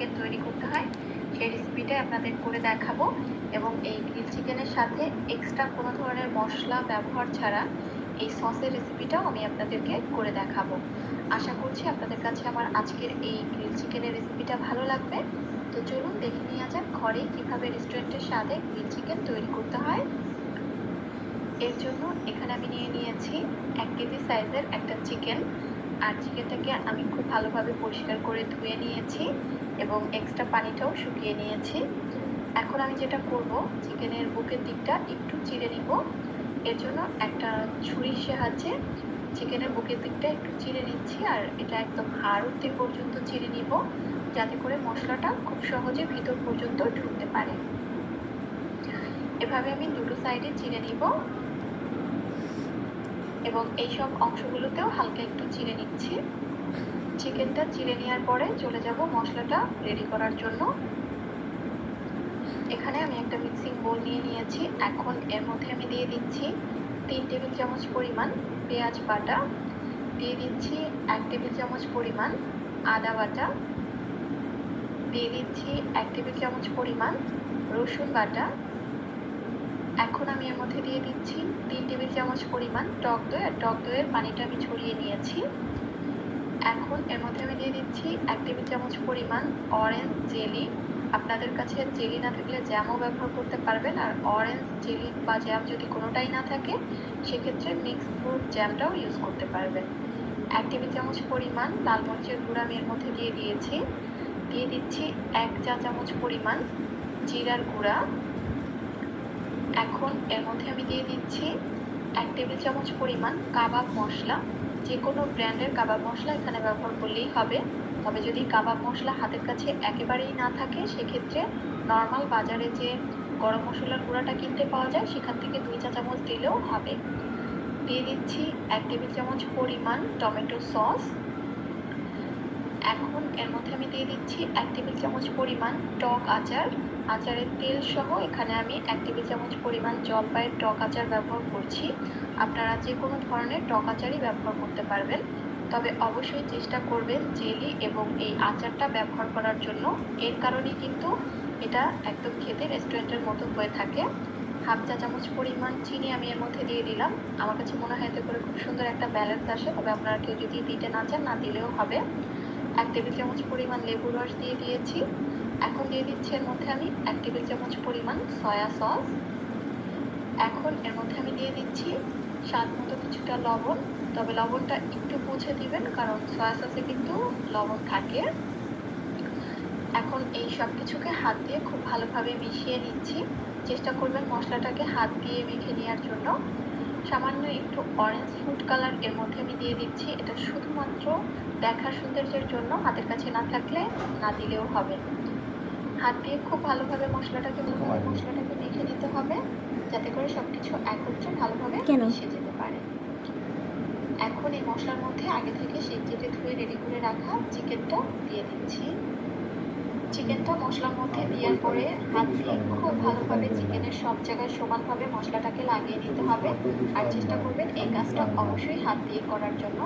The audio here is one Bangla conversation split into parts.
চিকেন তৈরি করতে হয় সেই রেসিপিটাই আপনাদের করে দেখাবো। এবং এই গ্রিল চিকেনের সাথে এক্সট্রা কোনো ধরনের মশলা ব্যবহার ছাড়া এই সসের রেসিপিটাও আমি আপনাদেরকে করে দেখাবো। আশা করছি আপনাদের কাছে আমার আজকের এই গ্রিল চিকেনের রেসিপিটা ভালো লাগবে। তো চলুন দেখে নেওয়া যাক ঘরে কীভাবে রেস্টুরেন্টের স্বাদে গ্রিল চিকেন তৈরি করতে হয়। এর জন্য এখানে আমি নিয়ে নিয়েছি 1 কেজি সাইজের একটা চিকেন। আর চিকেনটাকে আমি খুব ভালোভাবে পরিষ্কার করে ধুয়ে নিয়েছি এবং এক্সট্রা পানিটাও শুকিয়ে নিয়েছি। এখন আমি যেটা করব, চিকেনের বুকের দিকটা একটু চিড়ে নিব। এর জন্য একটা ছুরির সাহায্যে চিকেনের বুকের দিকটা একটু চিড়ে নিচ্ছি, আর এটা একদম হাড় অবধি পর্যন্ত চিড়ে নিব, যাতে করে মশলাটা খুব সহজে ভিতর পর্যন্ত ঢুকতে পারে। এভাবে আমি দুটো সাইডে চিড়ে নিব এবং এই সব অংশগুলোতেও হালকা একটু চিড়ে নিচ্ছি। চিকেনটা চিড়ে নেওয়ার পরে চলে যাব মশলাটা রেডি করার জন্য। এখানে আমি একটা মিক্সিং বোল নিয়ে নিয়েছি। এখন এর মধ্যে আমি দিয়ে দিচ্ছি 3 টেবিল চামচ পরিমাণ পেঁয়াজ বাটা, দিয়ে দিচ্ছি 1 টেবিল চামচ পরিমাণ আদা বাটা, দিয়ে দিচ্ছি 1 টেবিল চামচ পরিমাণ রসুন বাটা। এখন আমি এর মধ্যে দিয়ে দিচ্ছি 3 টেবিল চামচ পরিমাণ টক দই, আর টক দইয়ের পানিটা আমি ছড়িয়ে নিয়েছি। এখন এর মধ্যে আমি দিয়ে দিচ্ছি 1 টেবিল চামচ পরিমাণ অরেঞ্জ জেলি। আপনাদের কাছে জেলি না থাকলে জ্যামও ব্যবহার করতে পারবেন, আর অরেঞ্জ জেলি বা জ্যাম যদি কোনোটাই না থাকে সেক্ষেত্রে মিক্সড ফ্রুট জ্যামটাও ইউজ করতে পারবেন। 1 টেবিল চামচ পরিমাণ লাল মরিচের গুঁড়া আমি এর মধ্যে দিয়ে দিয়েছি। দিয়ে দিচ্ছি 1 চা চামচ পরিমাণ জিরার গুঁড়া। এখন এর মধ্যে আমি দিয়ে দিচ্ছি 1 টেবিল চামচ পরিমাণ কাবাব মশলা। যে কোনো ব্র্যান্ডের কাবাব মশলা এখানে ব্যবহার করলেই হবে। তবে যদি কাবাব মশলা হাতের কাছে একেবারেই না থাকে সেক্ষেত্রে নর্মাল বাজারে যে গরম মশলার গুঁড়াটা কিনতে পাওয়া যায় সেখান থেকে 2 চা চামচ দিলেও হবে। দিয়ে দিচ্ছি 1 টেবিল চামচ পরিমাণ টমেটো সস। এখন এর মধ্যে আমি দিয়ে দিচ্ছি 1 টেবিল চামচ পরিমাণ টক আচার। আচারের তেল সহ এখানে আমি 1 টেবিল চামচ পরিমাণ জলপাইয়ের টক আচার ব্যবহার করছি। আপনারা যে কোনো ধরনের টক আচারই ব্যবহার করতে পারবেন, তবে অবশ্যই চেষ্টা করবেন জেলি এবং এই আচারটা ব্যবহার করার জন্য। এর কারণেই কিন্তু এটা একদম খেতে রেস্টুরেন্টের মতো হয়ে থাকে। হাফ চা চামচ পরিমাণ চিনি আমি এর মধ্যে দিয়ে দিলাম। আমার কাছে মনে হয় এতে করে খুব সুন্দর একটা ব্যালেন্স আসে, তবে আপনারা কেউ যদি দিতে না চান না দিলেও হবে। 1 টেবিল চামচ পরিমাণ লেবুর রস দিয়ে দিয়েছি। এখন দিয়ে দিচ্ছি এর মধ্যে আমি 1 টেবিল চামচ পরিমাণ সয়া সস। এখন এর মধ্যে আমি দিয়ে দিচ্ছি স্বাদ মতো কিছুটা লবণ, তবে লবণটা একটু বুঝে দিবেন কারণ সয়া সসে কিন্তু লবণ থাকে। এখন এই সব কিছুকে হাত দিয়ে খুব ভালোভাবে মিশিয়ে নিচ্ছি। চেষ্টা করবেন মশলাটাকে হাত দিয়ে মেখে নেওয়ার জন্য। সামান্য একটু অরেঞ্জ ফুড কালার এর মধ্যে আমি দিয়ে দিচ্ছি। এটা শুধুমাত্র দেখার সৌন্দর্যের জন্য, হাতের কাছে না থাকলে না দিলেও হবে। হাত দিয়ে খুব ভালোভাবে মশলাটাকে মেখে নিতে হবে, যাতে করে সব কিছু একত্রে ভালোভাবে মিশে যেতে পারে। এখন এই মশলার মধ্যে আগে থেকে সেই কেটে ধুয়ে রেডি করে রাখা চিকেনটা দিয়ে দিচ্ছি। চিকেনটা মশলার মধ্যে দেওয়ার পরে হাত দিয়ে খুব ভালোভাবে চিকেনের সব জায়গায় সমানভাবে মশলাটাকে লাগিয়ে নিতে হবে। আর চেষ্টা করবেন এই কাজটা অবশ্যই হাত দিয়ে করার জন্য।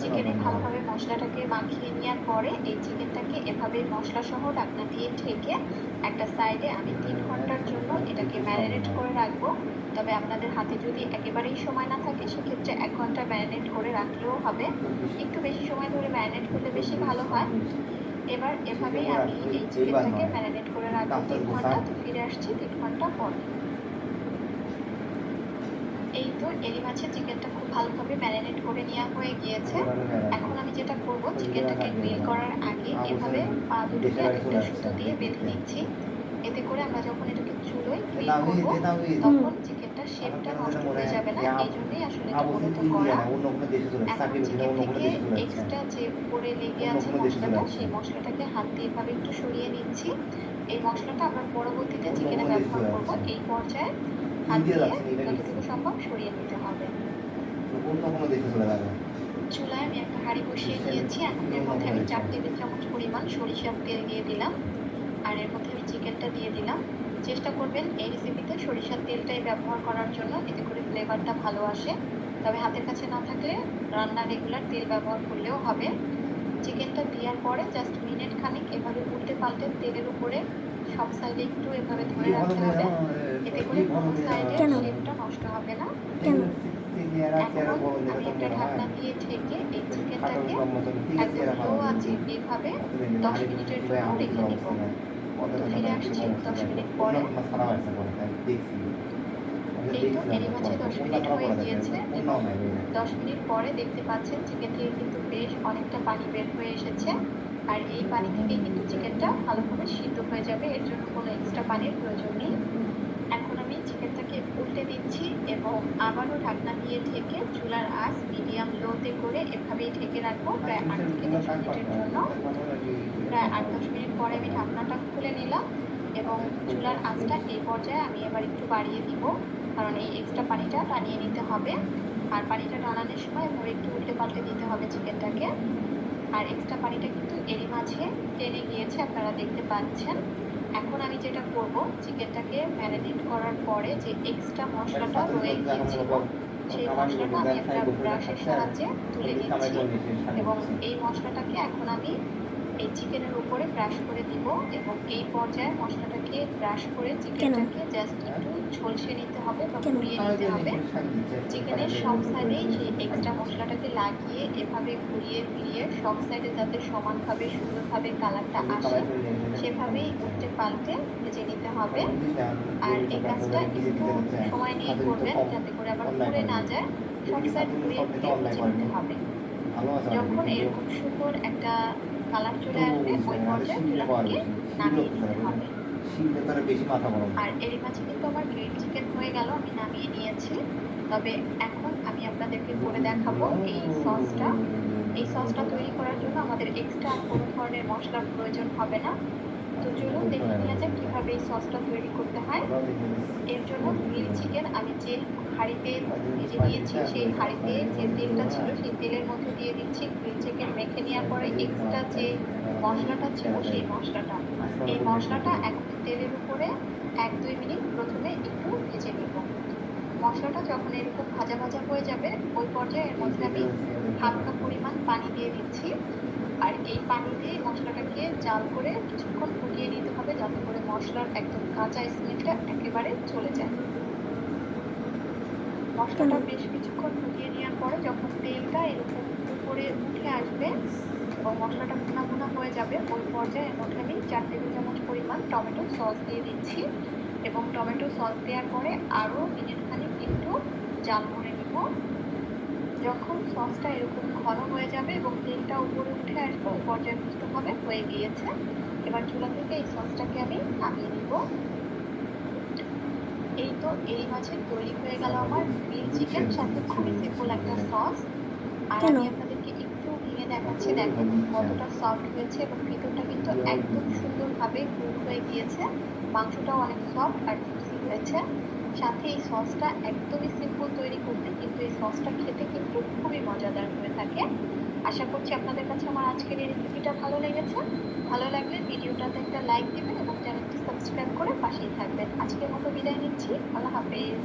চিকেনে ভালোভাবে মশলাটাকে মাখিয়ে নেওয়ার পরে এই চিকেনটাকে এভাবে মশলাসহ ঢাকনা দিয়ে ঢেকে একটা সাইডে আমি 3 ঘন্টার জন্য এটাকে ম্যারিনেট করে রাখবো। তবে আপনাদের হাতে যদি একেবারেই সময় না থাকে সেক্ষেত্রে 1 ঘন্টা ম্যারিনেট করে রাখলেও হবে। একটু বেশি সময় ধরে ম্যারিনেট করলে বেশি ভালো হয়। এবার এভাবেই আমি এই চিকেনটাকে ম্যারিনেট করে রাখবো 3 ঘন্টা। তো ফিরে আসছি 3 ঘন্টা পর। এই তো এরই মাঝে চিকেনটা খুব ভালোভাবে ম্যারিনেট করে নেওয়া হয়ে গিয়েছে। এখন আমি যেটা করব, চিকেনটাকে গ্রিল করার আগে এভাবে পা দুটোকে একটা সুতো দিয়ে বেঁধে নিচ্ছি। এতে করে আমরা যখন এটাকে চুলোয় গ্রিল করব তখন চিকেনটার শেপটা নষ্ট হয়ে যাবে না। এই জন্যই আসলে এটা মূলত করা। এখন চিকেন থেকে এক্সট্রা যে উপরে লেগে আছে মশলাটা, সেই মশলাটাকে হাত দিয়ে এভাবে একটু সরিয়ে নিচ্ছি। এই মশলাটা আমরা পরবর্তীতে চিকেনে ব্যবহার করব। এই পর্যায়ে হাত দিয়ে যতটুকু সম্ভব সরিয়ে নিতে হবে। চুলায় আমি একটা হাঁড়ি বসিয়ে দিয়েছি। এখন এর মধ্যে আমি 4 টেবিল চামচ পরিমাণ সরিষার তেল দিয়ে দিলাম, আর এর মধ্যে আমি চিকেনটা দিয়ে দিলাম। চেষ্টা করবেন এই রেসিপিতে সরিষার তেলটাই ব্যবহার করার জন্য, এতে করে ফ্লেভারটা ভালো আসে। তবে হাতের কাছে না থাকলে রান্নার রেগুলার তেল ব্যবহার করলেও হবে। চিকেনটা দেওয়ার পরে জাস্ট মিনিট খানিক এভাবে উল্টে পাল্টে তেলের উপরে সব সাইডে একটু এভাবে ধরে রাখতে হবে, এতে করে কোনো সাইডে শেপটা নষ্ট হবে না। এখন আমি একটা ঢাকনা দিয়ে ঢেকে এই চিকেনটাকে একদম লো আছে এভাবে 10 মিনিটের জন্য রেখে দিব। তো ফিরে আসছি 10 মিনিট পরে। এই তো এরই মাঝে 10 মিনিট হয়ে গিয়েছে এবং 10 মিনিট পরে দেখতে পাচ্ছেন চিকেন থেকে কিন্তু বেশ অনেকটা পানি বের হয়ে এসেছে। আর এই পানি থেকেই কিন্তু চিকেনটা ভালোভাবে সিদ্ধ হয়ে যাবে, এর জন্য কোনো এক্সট্রা পানির প্রয়োজন নেই। এখন আমি চিকেনটাকে উল্টে দিচ্ছি এবং আবারও ঢাকনা দিয়ে ঢেকে চুলার আঁচ মিডিয়াম লোতে করে এভাবেই ঢেকে রাখবো প্রায় 8 থেকে 10 মিনিটের জন্য। প্রায় 8-10 মিনিট পরে আমি ঢাকনাটা খুলে নিলাম এবং চুলার আঁচটা এই পর্যায়ে আমি এবার একটু বাড়িয়ে দিব, কারণ এই এক্সট্রা পানিটা টানিয়ে নিতে হবে। আর পানিটা টানানোর সময় এভাবে একটু উল্টে পাল্টে দিতে হবে চিকেনটাকে। আর এক্সট্রা পানিটা কিন্তু এরই মাঝে টেনে গিয়েছে, আপনারা দেখতে পাচ্ছেন। এখন আমি যেটা করব, চিকেনটাকে ম্যারিনেট করার পরে যে এক্সট্রা মশলাটা রয়ে গিয়েছিল সেই মশলাটা আমি একটা ব্রাশের সাহায্যে তুলে নিচ্ছি এবং এই মশলাটাকে এখন আমি এই চিকেনের উপরে ব্রাশ করে দিব এবং এই পর্যায়ে মশলাটাকে ব্রাশ করে চিকেনটাকে জাস্ট একটু ঝলসে নিতে হবে বা ঘুরিয়ে নিতে হবে। চিকেনের সব সাইডেই সেই এক্সট্রা মশলাটাকে লাগিয়ে এভাবে ঘুরিয়ে ফিরিয়ে সব সাইডে যাতে সমানভাবে সুন্দরভাবে কালারটা আসে সেভাবেই উল্টে পাল্টে ভেজে নিতে হবে। আর এই কাজটা একটু সময় নিয়ে করবেন যাতে করে আবার পুড়ে না যায়, সব সাইড ঘুরিয়ে ফিরিয়ে ভেজে নিতে হবে। যখন এরকম সুন্দর একটা কালার চলে আসবে ওই পর্যায়ে চুলা থেকে নামিয়ে নিতে হবে। আর এর মাঝে কিন্তু আমার গ্রিল চিকেন হয়ে গেল, আমি নামিয়ে নিয়েছি। তবে এখন আমি আপনাদেরকে করে দেখাবো এই সসটা। এই সসটা তৈরি করার জন্য আমাদের এক্সট্রা কোনো ধরনের মশলার প্রয়োজন হবে না। তো চলুন দেখে নেওয়া যাক কীভাবে এই সসটা তৈরি করতে হয়। এর জন্য গ্রিল চিকেন আমি যে হাঁড়িতে ভেজে নিয়েছি সেই হাঁড়িতে যে তেলটা ছিল সেই তেলের মধ্যে দিয়ে দিচ্ছি গ্রিল চিকেন মেখে নেওয়ার পরে এক্সট্রা যে মশলাটা ছিল সেই মশলাটা। এই মশলাটা এখন তেলের উপরে 1-2 মিনিট প্রথমে একটু ভেজে নেব। মশলাটা যখন এরকম ভাজা ভাজা হয়ে যাবে ওই পর্যায়ে এর মধ্যে আমি হালকা পরিমাণ পানি দিয়ে দিচ্ছি। আর এই পানি দিয়ে মশলাটাকে জাল করে কিছুক্ষণ ফুটিয়ে নিতে হবে যাতে করে মশলার একদম কাঁচা স্মেলটা একেবারে চলে যায়। মশলাটা বেশ কিছুক্ষণ ফুটিয়ে নেওয়ার পরে যখন তেলটা এরকম উপরে উঠে আসবে এবং মশলাটা ভুনা ভুনা হয়ে যাবে ওই পর্যায়ে এর মধ্যে আমি 4 টেবিল চামচ পরিমাণ টমেটো সস দিয়ে দিচ্ছি এবং টমেটো সস দেওয়ার পরে আরও মিনিটখানিক একটু জাল করে নেব। যখন সসটা এরকম ঘন হয়ে যাবে এবং তেলটা উপরে উঠে আসবে ওই পর্যায়ে বুঝতে হবে হয়ে গিয়েছে। এবার চুলা থেকে এই সসটাকে আমি নামিয়ে নিব। এই তো এরই মাঝে তৈরি হয়ে গেল আমার গ্রিল চিকেন, সাথে খুবই সিম্পল একটা সস। আর আমি আপনাদেরকে একটু ভেঙে দেখাচ্ছি, দেখেন কতটা সফট হয়েছে এবং ভিতরটা কিন্তু একদম সুন্দরভাবে কুক হয়ে গিয়েছে। মাংসটাও অনেক সফট আর জুসি হয়েছে। সাথে এই সসটা একদমই সিম্পল তৈরি করতে, কিন্তু এই সসটা খেতে কিন্তু খুবই মজাদার হয়ে থাকে। আশা করছি আপনাদের কাছে আমার আজকের এই রেসিপিটা ভালো লেগেছে। ভালো লাগলে ভিডিওটাতে একটা লাইক দেবেন এবং চ্যানেলটি সাবস্ক্রাইব করে পাশেই থাকবেন। আজকের মতো বিদায় নিচ্ছি, আল্লাহ হাফেজ।